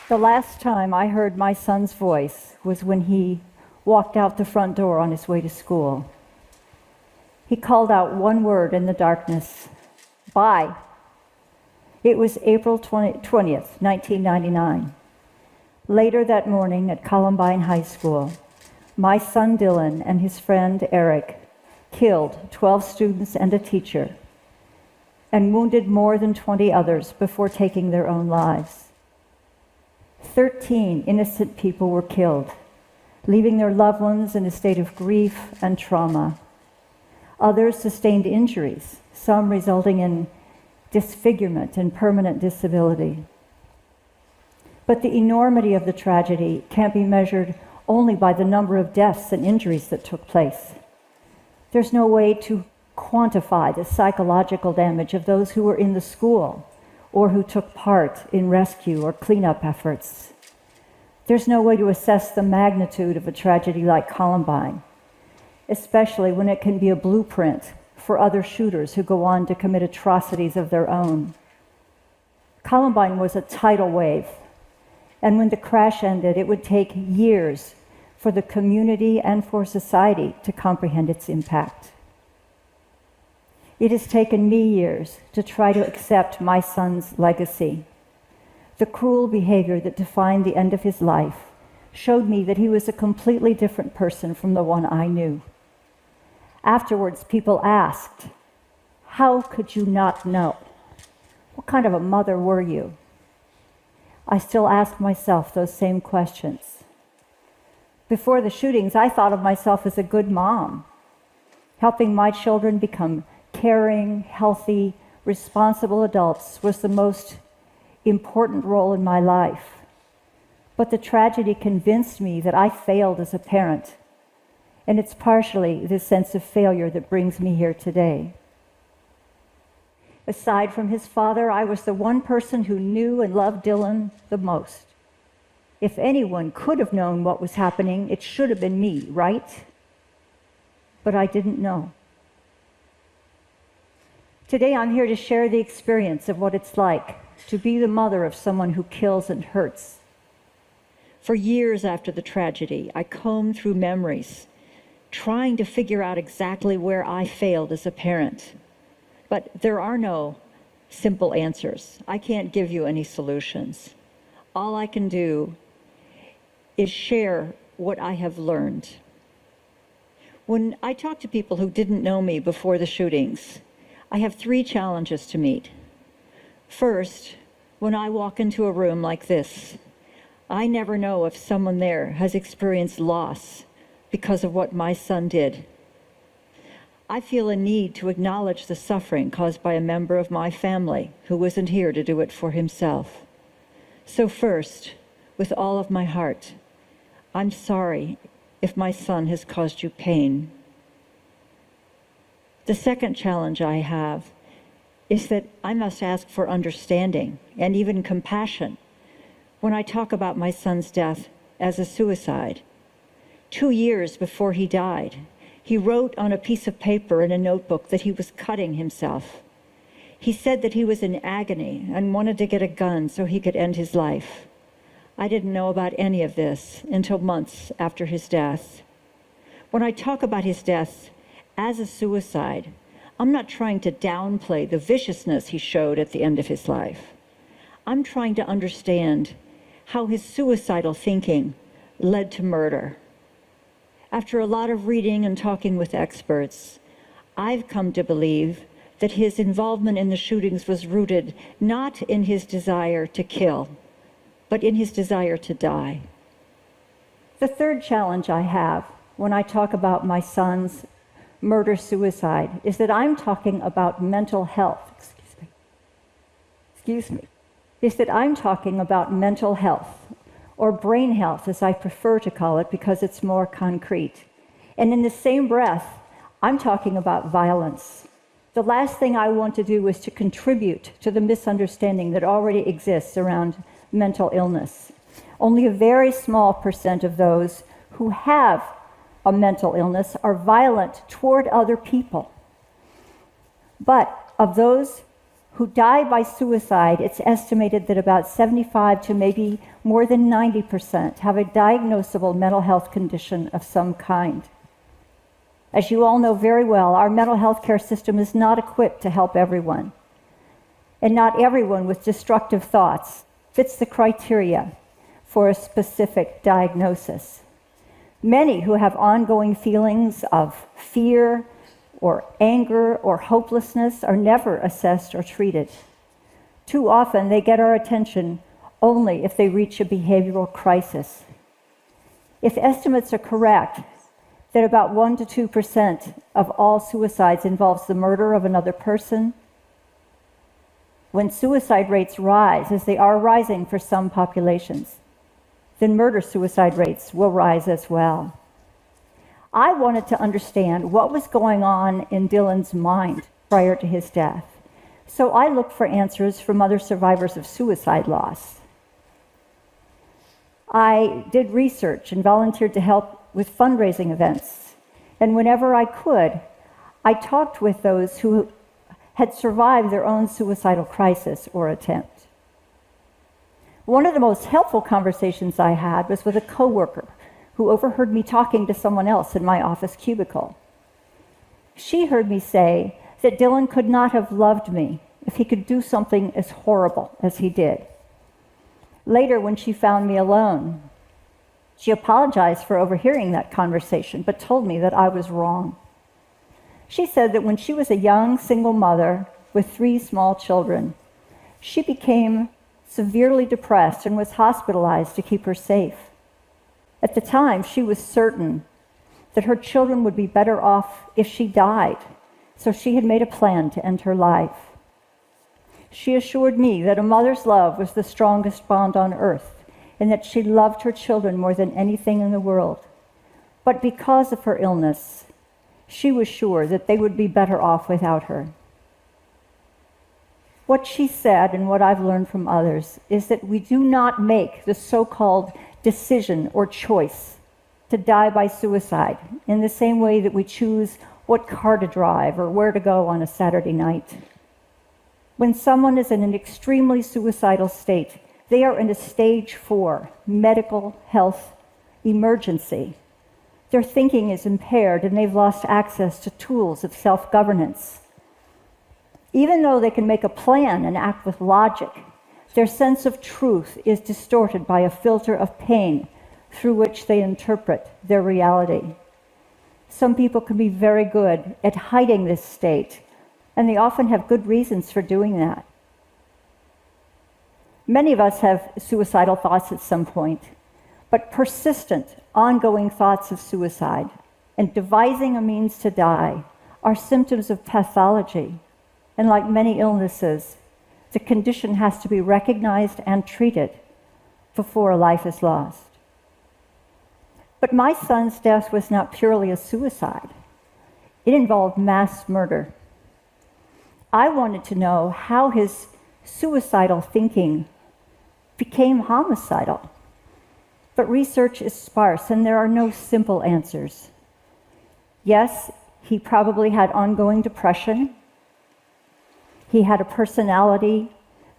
The last time I heard my son's voice was when he walked out the front door on his way to school. He called out one word in the darkness, "Bye." It was April 20th, 1999. Later that morning at Columbine High School, my son Dylan and his friend Eric killed 12 students and a teacher and wounded more than 20 others before taking their own lives. 13 innocent people were killed, leaving their loved ones in a state of grief and trauma. Others sustained injuries, some resulting in disfigurement and permanent disability. But the enormity of the tragedy can't be measured only by the number of deaths and injuries that took place. There's no way to quantify the psychological damage of those who were in the school or who took part in rescue or cleanup efforts. There's no way to assess the magnitude of a tragedy like Columbine, especially when it can be a blueprint for other shooters who go on to commit atrocities of their own. Columbine was a tidal wave, and when the crash ended, it would take years for the community and for society to comprehend its impact. It has taken me years to try to accept my son's legacy. The cruel behavior that defined the end of his life showed me that he was a completely different person from the one I knew. Afterwards, people asked, "How could you not know? What kind of a mother were you?" I still ask myself those same questions. Before the shootings, I thought of myself as a good mom, helping my children become caring, healthy, responsible adults was the most important role in my life. But the tragedy convinced me that I failed as a parent, and it's partially this sense of failure that brings me here today. Aside from his father, I was the one person who knew and loved Dylan the most. If anyone could have known what was happening, it should have been me, right? But I didn't know. Today I'm here to share the experience of what it's like to be the mother of someone who kills and hurts. For years after the tragedy, I combed through memories, trying to figure out exactly where I failed as a parent. But there are no simple answers. I can't give you any solutions. All I can do is share what I have learned. When I talk to people who didn't know me before the shootings, I have 3 challenges to meet. First, when I walk into a room like this, I never know if someone there has experienced loss because of what my son did. I feel a need to acknowledge the suffering caused by a member of my family who wasn't here to do it for himself. So first, with all of my heart, I'm sorry if my son has caused you pain. The second challenge I have is that I must ask for understanding and even compassion when I talk about my son's death as a suicide. 2 years before he died, he wrote on a piece of paper in a notebook that he was cutting himself. He said that he was in agony and wanted to get a gun so he could end his life. I didn't know about any of this until months after his death. When I talk about his death as a suicide, I'm not trying to downplay the viciousness he showed at the end of his life. I'm trying to understand how his suicidal thinking led to murder. After a lot of reading and talking with experts, I've come to believe that his involvement in the shootings was rooted not in his desire to kill, but in his desire to die. The third challenge I have when I talk about my son's murder-suicide is that I'm talking about mental health. Is that I'm talking about mental health, or brain health as I prefer to call it because it's more concrete. And in the same breath, I'm talking about violence. The last thing I want to do is to contribute to the misunderstanding that already exists around mental illness. Only a very small percent of those who have a mental illness are violent toward other people. But of those who die by suicide, it's estimated that about 75 to maybe more than 90% have a diagnosable mental health condition of some kind. As you all know very well, our mental health care system is not equipped to help everyone. And not everyone with destructive thoughts fits the criteria for a specific diagnosis. Many who have ongoing feelings of fear or anger or hopelessness are never assessed or treated. Too often they get our attention only if they reach a behavioral crisis. If estimates are correct, that about 1% to 2% of all suicides involves the murder of another person, when suicide rates rise, as they are rising for some populations, then murder-suicide rates will rise as well. I wanted to understand what was going on in Dylan's mind prior to his death, so I looked for answers from other survivors of suicide loss. I did research and volunteered to help with fundraising events, and whenever I could, I talked with those who had survived their own suicidal crisis or attempt. One of the most helpful conversations I had was with a coworker who overheard me talking to someone else in my office cubicle. She heard me say that Dylan could not have loved me if he could do something as horrible as he did. Later, when she found me alone, she apologized for overhearing that conversation, but told me that I was wrong. She said that when she was a young single mother with 3 small children, she became severely depressed and was hospitalized to keep her safe. At the time, she was certain that her children would be better off if she died, so she had made a plan to end her life. She assured me that a mother's love was the strongest bond on earth, and that she loved her children more than anything in the world. But because of her illness, she was sure that they would be better off without her. What she said, and what I've learned from others, is that we do not make the so-called decision or choice to die by suicide in the same way that we choose what car to drive or where to go on a Saturday night. When someone is in an extremely suicidal state, they are in a stage 4 medical health emergency. Their thinking is impaired and they've lost access to tools of self-governance. Even though they can make a plan and act with logic, their sense of truth is distorted by a filter of pain through which they interpret their reality. Some people can be very good at hiding this state, and they often have good reasons for doing that. Many of us have suicidal thoughts at some point, but persistent, ongoing thoughts of suicide and devising a means to die are symptoms of pathology. And like many illnesses, the condition has to be recognized and treated before a life is lost. But my son's death was not purely a suicide. It involved mass murder. I wanted to know how his suicidal thinking became homicidal. But research is sparse, and there are no simple answers. Yes, he probably had ongoing depression. He had a personality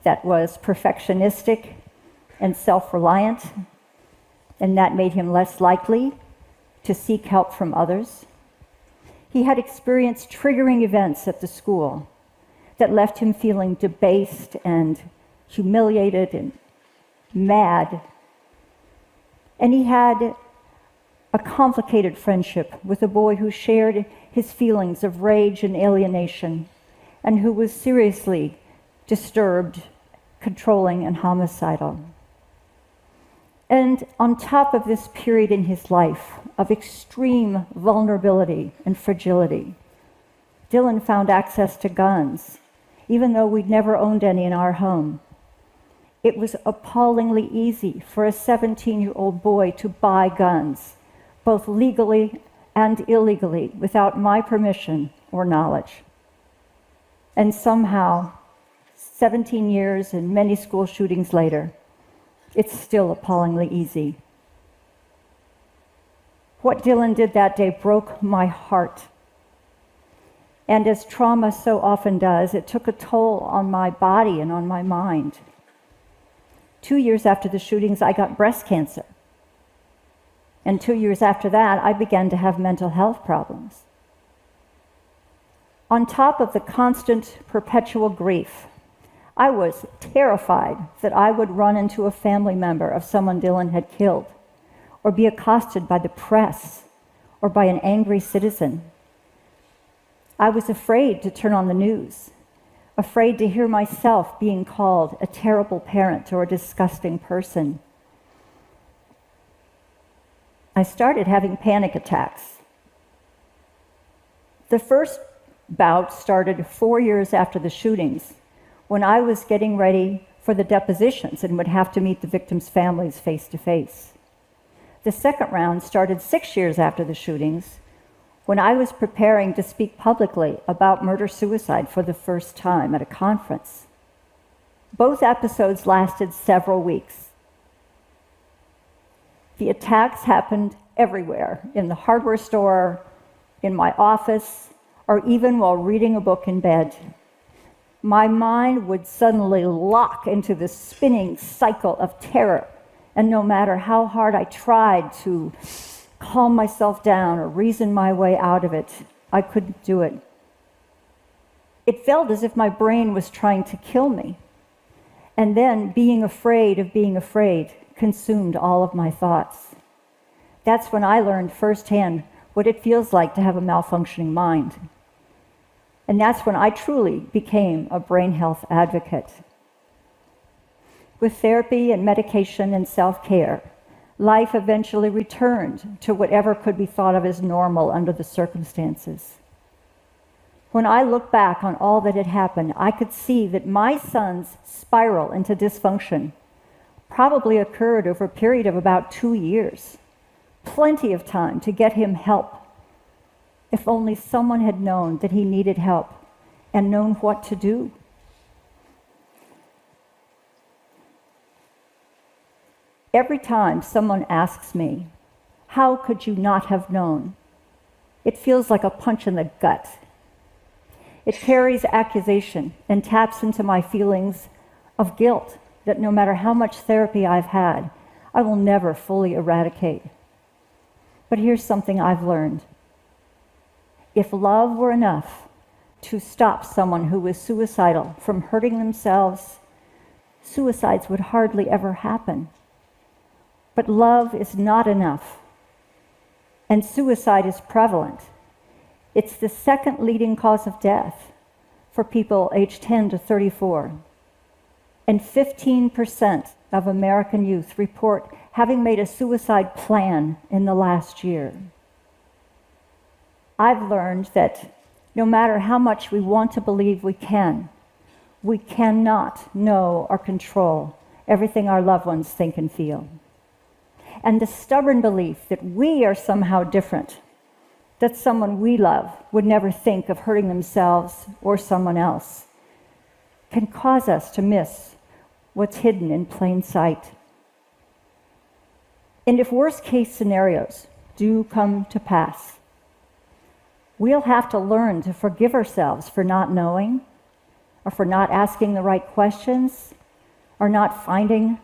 that was perfectionistic and self-reliant, and that made him less likely to seek help from others. He had experienced triggering events at the school that left him feeling debased and humiliated and mad. And he had a complicated friendship with a boy who shared his feelings of rage and alienation, and who was seriously disturbed, controlling, and homicidal. And on top of this period in his life of extreme vulnerability and fragility, Dylan found access to guns, even though we'd never owned any in our home. It was appallingly easy for a 17-year-old boy to buy guns, both legally and illegally, without my permission or knowledge. And somehow, 17 years and many school shootings later, it's still appallingly easy. What Dylan did that day broke my heart. And as trauma so often does, it took a toll on my body and on my mind. 2 years after the shootings, I got breast cancer. And 2 years after that, I began to have mental health problems. On top of the constant, perpetual grief, I was terrified that I would run into a family member of someone Dylan had killed, or be accosted by the press, or by an angry citizen. I was afraid to turn on the news, afraid to hear myself being called a terrible parent or a disgusting person. I started having panic attacks. The first bout started 4 years after the shootings, when I was getting ready for the depositions and would have to meet the victims' families face to face. The second round started 6 years after the shootings, when I was preparing to speak publicly about murder-suicide for the first time at a conference. Both episodes lasted several weeks. The attacks happened everywhere, in the hardware store, in my office, or even while reading a book in bed. My mind would suddenly lock into this spinning cycle of terror, and no matter how hard I tried to calm myself down or reason my way out of it, I couldn't do it. It felt as if my brain was trying to kill me. And then being afraid of being afraid consumed all of my thoughts. That's when I learned firsthand what it feels like to have a malfunctioning mind. And that's when I truly became a brain health advocate. With therapy and medication and self-care, life eventually returned to whatever could be thought of as normal under the circumstances. When I look back on all that had happened, I could see that my son's spiral into dysfunction probably occurred over a period of about 2 years. Plenty of time to get him help. If only someone had known that he needed help and known what to do. Every time someone asks me, "How could you not have known?" it feels like a punch in the gut. It carries accusation and taps into my feelings of guilt that no matter how much therapy I've had, I will never fully eradicate. But here's something I've learned. If love were enough to stop someone who was suicidal from hurting themselves, suicides would hardly ever happen. But love is not enough, and suicide is prevalent. It's the second leading cause of death for people aged 10 to 34. And 15% of American youth report having made a suicide plan in the last year. I've learned that no matter how much we want to believe we cannot know or control everything our loved ones think and feel. And the stubborn belief that we are somehow different, that someone we love would never think of hurting themselves or someone else, can cause us to miss what's hidden in plain sight. And if worst-case scenarios do come to pass, we'll have to learn to forgive ourselves for not knowing, or for not asking the right questions, or not finding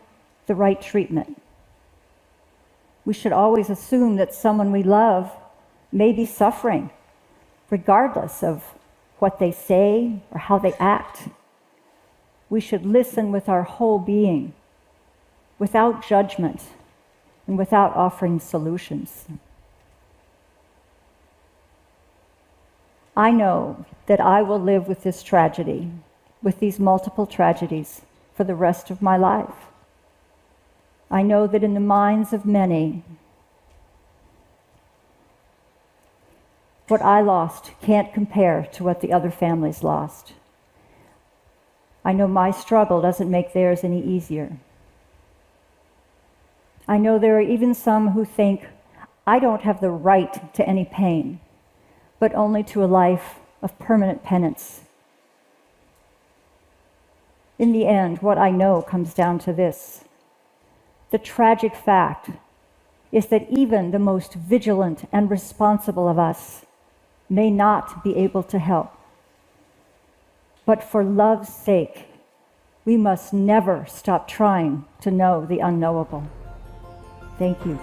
the right treatment. We should always assume that someone we love may be suffering, regardless of what they say or how they act. We should listen with our whole being, without judgment, and without offering solutions. I know that I will live with this tragedy, with these multiple tragedies, for the rest of my life. I know that in the minds of many, what I lost can't compare to what the other families lost. I know my struggle doesn't make theirs any easier. I know there are even some who think, I don't have the right to any pain, but only to a life of permanent penance. In the end, what I know comes down to this. The tragic fact is that even the most vigilant and responsible of us may not be able to help. But for love's sake, we must never stop trying to know the unknowable. Thank you.